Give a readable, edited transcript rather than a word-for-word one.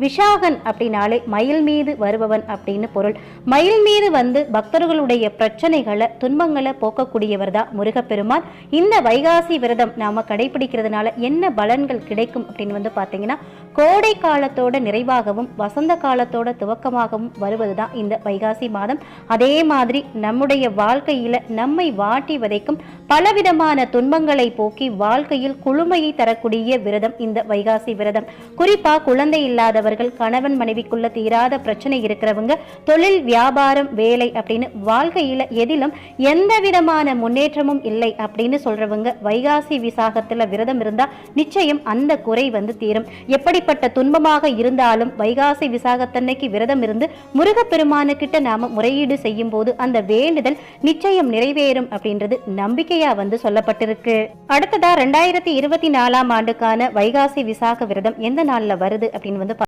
விஷாகன் அப்படின்னாலே மயில் மீது வருபவன் அப்படின்னு பொருள். மயில் மீது வந்து பக்தர்களுடைய பிரச்சனைகளை துன்பங்களை போக்கக்கூடியவர் தான் முருகப்பெருமான். இந்த வைகாசி விரதம் நாம கடைபிடிக்கிறதுனால என்ன பலன்கள் கிடைக்கும் அப்படின்னு வந்து பாத்தீங்கன்னா, கோடை காலத்தோட நிறைவாகவும் வசந்த காலத்தோட துவக்கமாகவும் வருவதுதான் இந்த வைகாசி மாதம். அதே மாதிரி நம்முடைய வாழ்க்கையில நம்மை வாட்டி வதைக்கும் பலவிதமான துன்பங்களை போக்கி வாழ்க்கையில் குளுமையை தரக்கூடிய விரதம் இந்த வைகாசி விரதம். குறிப்பா குழந்தை இல்லாதவர்கள், கணவன் மனைவிக்குள்ள தீராத பிரச்சனை இருக்கிறவங்க, தொழில் வியாபாரம் வேலை அப்படின்னு வாழ்க்கையில எதிலும் எந்த விதமான முன்னேற்றமும் இல்லை அப்படின்னு சொல்றவங்க வைகாசி விசாகத்துல விரதம் இருந்தா நிச்சயம் அந்த குறை வந்து தீரும். எப்படிப்பட்ட துன்பமாக இருந்தாலும் வைகாசி விசாகத்தன்னைக்கு விரதம் இருந்து முருகப்பெருமானுக்கிட்ட நாம முறையீடு செய்யும் போது அந்த வேண்டுதல் நிச்சயம் நிறைவேறும் அப்படின்றது நம்பிக்கையா வந்து சொல்லப்பட்டிருக்கு. அடுத்ததா 2024 ஆண்டுக்கான வைகாசி விசாக விரதம் எந்த நாள்ல வருது அப்படின்னு வந்து